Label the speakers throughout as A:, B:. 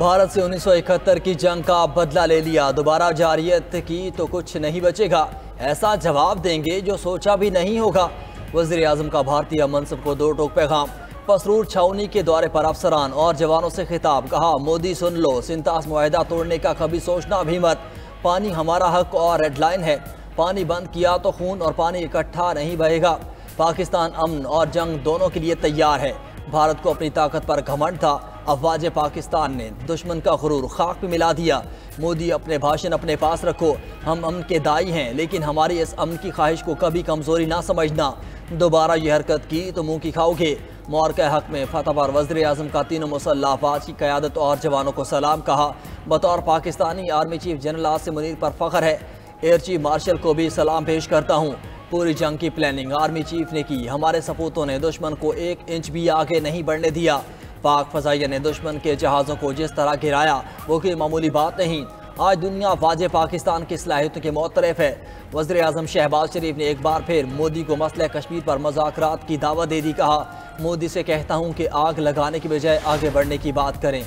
A: भारत से 1971 की जंग का बदला ले लिया, दोबारा जारियत की तो कुछ नहीं बचेगा, ऐसा जवाब देंगे जो सोचा भी नहीं होगा। वज़ीर आज़म का भारतीय मनसब को दो टोक पैगाम। पसरूर छावनी के दौरे पर अफसरान और जवानों से खिताब, कहा मोदी सुन लो, सिंतास मुआहिदा तोड़ने का कभी सोचना भी मत। पानी हमारा हक और रेड लाइन है, पानी बंद किया तो खून और पानी इकट्ठा नहीं बहेगा। पाकिस्तान अमन और जंग दोनों के लिए तैयार है। भारत को अपनी ताकत पर घमंड था, अफवाज पाकिस्तान ने दुश्मन का गुरूर खाक पे मिला दिया। मोदी अपने भाषण अपने पास रखो, हम अमन के दाई हैं, लेकिन हमारी इस अमन की ख्वाहिश को कभी कमज़ोरी ना समझना। दोबारा ये हरकत की तो मुंह की खाओगे। मौर के हक में फतह पर वज़ीर आज़म का तीनों मुसल्लह अफवाज की क़यादत और जवानों को सलाम, कहा बतौर Pakistani army chief general Asim Munir पर फ़ख्र है, एयर चीफ मार्शल को भी सलाम पेश करता हूँ। पूरी जंग की प्लानिंग आर्मी चीफ ने की, हमारे सपूतों ने दुश्मन को 1 इंच भी आगे नहीं बढ़ने दिया। पाक फ़ज़ाइया ने दुश्मन के जहाज़ों को जिस तरह गिराया वो कोई मामूली बात नहीं। आज दुनिया वाजे पाकिस्तान की सलाहियतों के मोतरफ है। वज़ीर आज़म शहबाज शरीफ ने एक बार फिर मोदी को मसला कश्मीर पर मुज़ाकरात की दावत दे दी, कहा मोदी से कहता हूँ कि आग लगाने की बजाय आगे बढ़ने की बात करें।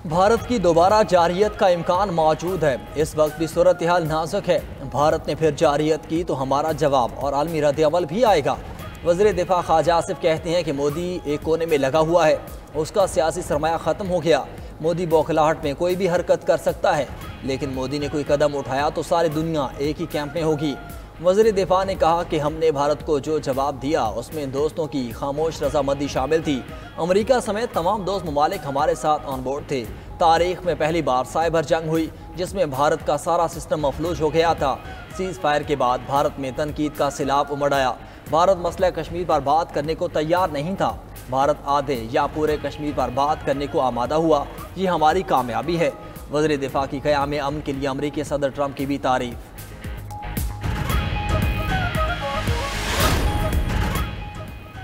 A: भारत की दोबारा जारियत का इम्कान मौजूद है, इस वक्त भी सूरत हाल नाजुक है। भारत ने फिर जारियत की तो हमारा जवाब और आलमी रद्द-ए-अमल भी आएगा। वज़ीर दिफा ख्वाजा आसिफ कहते हैं कि मोदी एक कोने में लगा हुआ है, उसका सियासी सरमाया ख़त्म हो गया। मोदी बौखलाहट में कोई भी हरकत कर सकता है, लेकिन मोदी ने कोई कदम उठाया तो सारी दुनिया एक ही कैंप में होगी। वज़ीर दिफा ने कहा कि हमने भारत को जो जवाब दिया उसमें दोस्तों की खामोश रजामंदी शामिल थी। अमेरिका समेत तमाम दोस्त ममालिक हमारे साथ ऑन बोर्ड थे। तारीख में पहली बार साइबर जंग हुई जिसमें भारत का सारा सिस्टम मफलूज हो गया था। सीज़ फायर के बाद भारत में तनकीद का सिलाब उमड़ आया। भारत मसला कश्मीर पर बात करने को तैयार नहीं था, भारत आधे या पूरे कश्मीर पर बात करने को आमादा हुआ, ये हमारी कामयाबी है। वज़ीर दिफा की क़याम अमन के लिए अमरीकी सदर ट्रंप की भी तारीफ।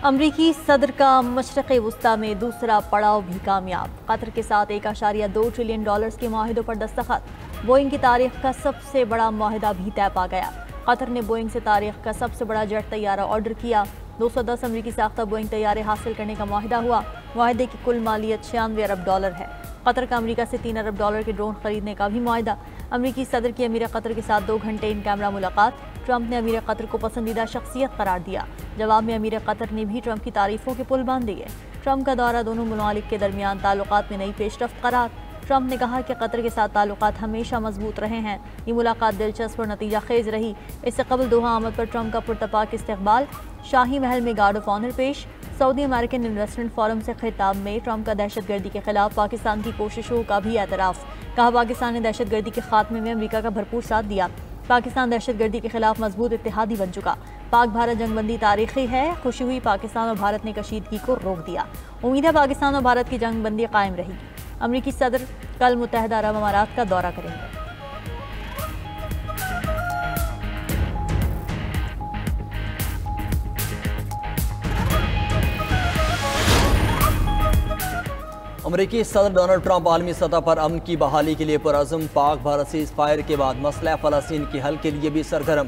B: अमरीकी सदर का मशरक़ वस्ता में दूसरा पड़ाव भी कामयाब। कतर के साथ $1.2 ट्रिलियन के माहिदों पर दस्तखत। बोइंग की तारीख का सबसे बड़ा माहिदा भी तय पा गया। कतर ने बोइंग से तारीख का सबसे बड़ा जेट तैयारा ऑर्डर किया। 210 अमरीकी साख्ता बोइंग तैयारे हासिल करने का माहिदा हुआ। माहिदे की कुल मालियत $96 अरब है। कतर का अमरीका से $3 अरब के ड्रोन खरीदने का भी माहिदा। अमरीकी सदर की अमीर कतर के साथ 2 घंटे इन कैमरा मुलाकात। ट्रंप ने अमीर कतर को पसंदीदा शख्सियत करार दिया। जवाब में अमीर कतर ने भी ट्रंप की तारीफों के पुल बांध दिए। ट्रंप का दौरा दोनों ममालिक के दरमियान ताल्लुकात में नई पेशरफ्त करार। ट्रंप ने कहा कि कतर के साथ ताल्लुकात हमेशा मजबूत रहे हैं। ये मुलाकात दिलचस्प और नतीजा खेज रही। इससे कबल दोहा आमद पर ट्रंप का पुरतपाक इस्तकबाल। शाही महल में गार्ड ऑफ ऑनर पेश। सऊदी अमेरिकन इन्वेस्टमेंट फोरम से खिताब में ट्रंप का दहशतगर्दी के खिलाफ पाकिस्तान की कोशिशों का भी एतराफ़। कहा पाकिस्तान ने दहशतगर्दी के खात्मे में अमरीका का भरपूर साथ दिया। पाकिस्तान दहशतगर्दी के खिलाफ मजबूत इत्तेहादी बन चुका। पाक भारत जंगबंदी तारीखी है। खुशी हुई पाकिस्तान और भारत ने कशीदगी को रोक दिया। उम्मीद है पाकिस्तान और भारत की जंगबंदी कायम रहेगी। अमरीकी सदर कल मुत्तहदा अरब अमारात का दौरा करेंगे।
A: अमरीकी सदर डोनाल्ड ट्रंप आलमी सतह पर अमन की बहाली के लिए पुरअज़्म। पाक भारत सीज़ फायर के बाद मसला फ़लस्तीन के हल के लिए भी सरगर्म।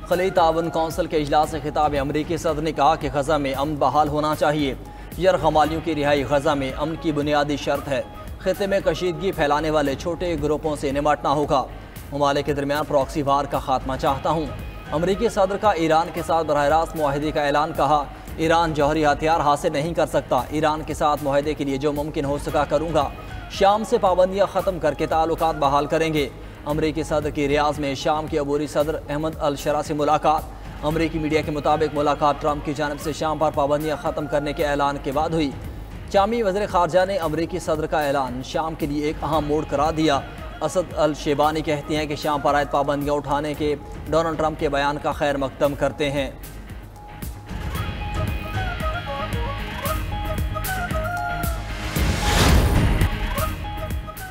A: खलीज ताउन कौंसिल के इजलास से खिताब में अमरीकी सदर ने कहा कि गज़ा में अमन बहाल होना चाहिए। यरग़मालियों की रिहाई गज़ा में अमन की बुनियादी शर्त है। ख़ित्ते में कशीदगी फैलाने वाले छोटे ग्रुपों से निमटना होगा। ममालिक के दरमियान प्रॉक्सी वार का खात्मा चाहता हूँ। अमरीकी सदर का ईरान के साथ बरह रास्त मुआहदे का ऐलान। कहा ईरान जौहरी हथियार हासिल नहीं कर सकता, ईरान के साथ मुआहदे के लिए जो मुमकिन हो सका करूँगा। शाम से पाबंदियाँ ख़त्म करके ताल्लुकात बहाल करेंगे। अमरीकी सदर की रियाज में शाम के अबूरी सदर अहमद अल शरा से मुलाकात। अमरीकी मीडिया के मुताबिक मुलाकात ट्रंप की जानिब से शाम पर पाबंदियाँ ख़त्म करने के ऐलान के बाद हुई। शामी वज़ीर ख़ारजा ने अमरीकी सदर का ऐलान शाम के लिए एक अहम मोड़ करार दिया। असद अल शेबानी कहती हैं कि शाम पर आयद पाबंदियाँ उठाने के डोनाल्ड ट्रंप के बयान का खैर मकदम करते हैं।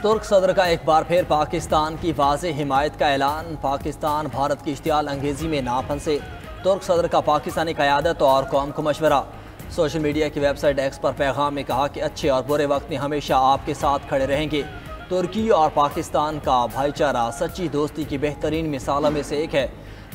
A: तुर्क सदर का एक बार फिर पाकिस्तान की वाज़ेह हिमायत का ऐलान। पाकिस्तान भारत की इश्तियाल अंगेज़ी में ना फंसे, तुर्क सदर का पाकिस्तानी क़यादत और कौम को मशवरा। सोशल मीडिया की वेबसाइट एक्स पर पैगाम में कहा कि अच्छे और बुरे वक्त में हमेशा आपके साथ खड़े रहेंगे। तुर्की और पाकिस्तान का भाईचारा सच्ची दोस्ती की बेहतरीन मिसालों में से एक है।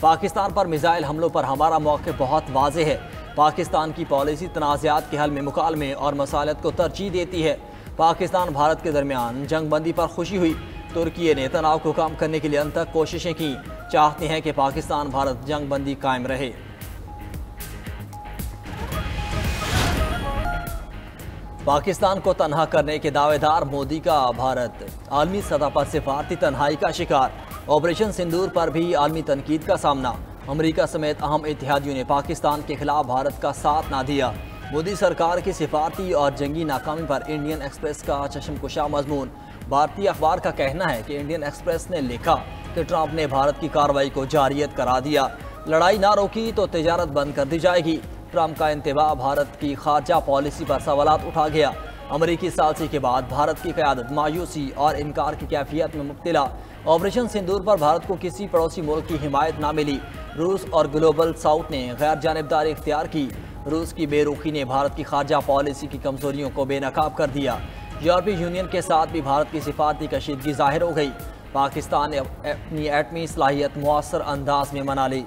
A: पाकिस्तान पर मिसाइल हमलों पर हमारा मौक़िफ़ बहुत वाज़ेह है। पाकिस्तान की पॉलिसी तनाज़ात के हल में मुकालमे और मसालत को तरजीह देती है। पाकिस्तान भारत के दरमियान जंग बंदी पर खुशी हुई। तुर्की ने तनाव को कम करने के लिए अंत तक कोशिशें की, चाहते हैं कि पाकिस्तान भारत जंग बंदी कायम रहे। पाकिस्तान को तनहा करने के दावेदार मोदी का भारत आलमी सतह पर सिफारती तन्हाई का शिकार। ऑपरेशन सिंदूर पर भी आलमी तनकीद का सामना। अमेरिका समेत अहम इत्तेहादियों ने पाकिस्तान के खिलाफ भारत का साथ ना दिया। मोदी सरकार की सिफारती और जंगी नाकामी पर इंडियन एक्सप्रेस का चश्मकुशा मजमून। भारतीय अखबार का कहना है कि इंडियन एक्सप्रेस ने लिखा कि ट्रंप ने भारत की कार्रवाई को जारियत करा दिया। लड़ाई ना रोकी तो तिजारत बंद कर दी जाएगी। ट्रंप का इंतबा भारत की खारजा पॉलिसी पर सवालात उठा गया। अमरीकी सालसी के बाद भारत की क़यादत मायूसी और इनकार की कैफियत में मुब्तला। ऑपरेशन सिंदूर पर भारत को किसी पड़ोसी मुल्क की हिमायत ना मिली। रूस और ग्लोबल साउथ ने गैर जानिबदारी इख्तियार की। रूस की बेरुखी ने भारत की खारजा पॉलिसी की कमजोरियों को बेनकाब कर दिया। यूरोपीय यूनियन के साथ भी भारत की सिफारती कशीदगी जाहिर हो गई। पाकिस्तान ने अपनी एटमी सलाहियत मुअस्सर अंदाज में मना ली।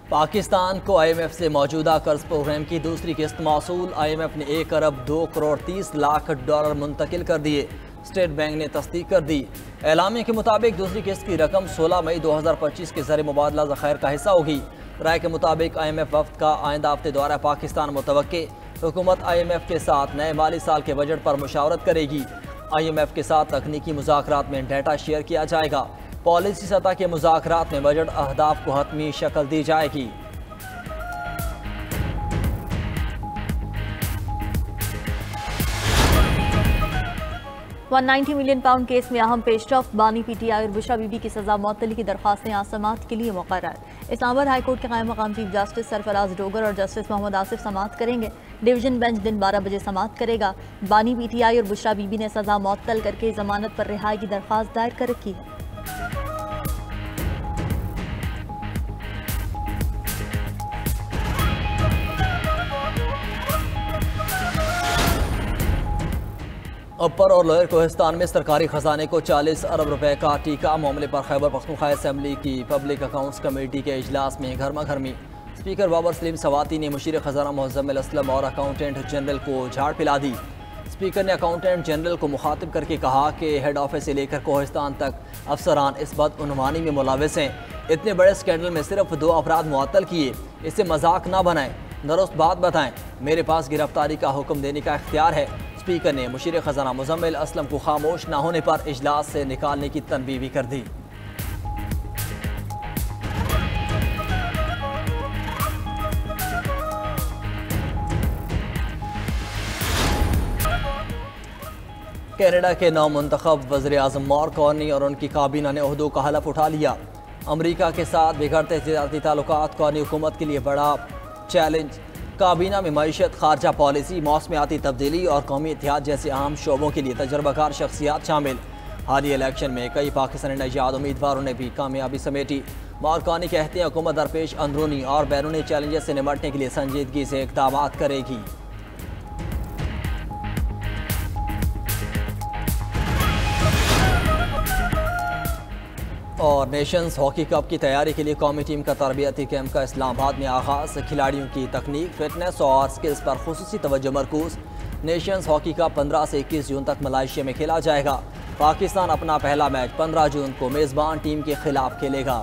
A: पाकिस्तान को IMF से मौजूदा कर्ज प्रोग्राम की दूसरी किस्त मौसूल। IMF ने 1 अरब 2 करोड़ 30 लाख डॉलर मुंतकिल कर दिए। स्टेट बैंक ने तस्दीक कर दी। एलामिया के मुताबिक दूसरी किस्त की रकम 16 मई 2025 के ज़र मुबादला ज़ख़ायर का हिस्सा होगी। राय के मुताबिक IMF वफ़द का आइंदा हफ्ते दौरा पाकिस्तान मुतवक्के। हुकूमत IMF के साथ नए माली साल के बजट पर मुशावरत करेगी। IMF के साथ तकनीकी मुज़ाकरात में डाटा शेयर किया जाएगा। पॉलिसी सतह के मुज़ाकरात में बजट अहदाफ को हतमी शक्ल दी जाएगी।
B: £190 मिलियन केस में अहम पेशरफ। बानी PTI और बुशरा बीबी की सजा मुअत्तली की दरख्वास्तें आज समाअत के लिए मुक़र्रर। इस्लामाबाद हाई कोर्ट के कायम मकाम चीफ जस्टिस सरफराज डोगर और जस्टिस मोहम्मद आसिफ समाअत करेंगे। डिवीजन बेंच दिन 12 बजे समाअत करेगा। बानी PTI और बुशरा बीबी ने सजा मुअत्तल करके जमानत पर रिहाई की दरख्वास्त दायर कर रखी है।
A: अपर और लोअर कोहिस्तान में सरकारी खजाने को 40 अरब रुपए का टीका। मामले पर खैबर पख्तूनख्वा असम्बली की पब्लिक अकाउंट्स कमेटी के इजलास में गर्मा गर्मी। स्पीकर बाबर सलीम सवाती ने मुशीर खजाना मुअज़्ज़मिल असलम और अकाउंटेंट जनरल को झाड़ पिला दी। स्पीकर ने अकाउंटेंट जनरल को मुखातिब करके कहा कि हेड ऑफिस से लेकर कोहिस्तान तक अफसरान इस बदउनवानी में मुलविस हैं। इतने बड़े स्कैंडल में सिर्फ 2 अफराद मुअत्तल किए, इसे मजाक ना बनाएं, दुरुस्त बात बताएं। मेरे पास गिरफ्तारी का हुक्म देने का इख्तियार है। स्पीकर ने मुशीर खजाना मुज़म्मिल असलम को खामोश न होने पर इजलास से निकालने की तनबीह भी कर दी। कनाडा के नौमुंतखब वज़ीर आज़म मार्क कार्नी और उनकी काबीना ने ओहदों का हलफ उठा लिया। अमरीका के साथ बिगड़ते तिजारती ताल्लुकात कार्नी हुकूमत के लिए बड़ा चैलेंज। काबीना में मईशत, खारजा पॉलिसी, मौसमियाती तब्दीली और कौमी इत्तेहाद जैसे अहम शोबों के लिए तजर्बाकार शख्सियात शामिल। हालिया इलेक्शन में कई पाकिस्तानी नजाद उम्मीदवारों ने भी कामयाबी समेटी। मार्कानी कहते हैं हुकूमत दरपेश अंदरूनी और बैरूनी चैलेंजेस से निपटने के लिए संजीदगी से इक़दामात करेगी। और नेशंस हॉकी कप की तैयारी के लिए कौमी टीम का तरबियती कैंप का इस्लामाबाद में आगाज़। खिलाड़ियों की तकनीक, फिटनेस और स्किल्स पर खुसूसी तवज्जो मरकूज़। नेशंस हॉकी कप 15 से 21 जून तक मलेशिया में खेला जाएगा। पाकिस्तान अपना पहला मैच 15 जून को मेज़बान टीम के खिलाफ खेलेगा।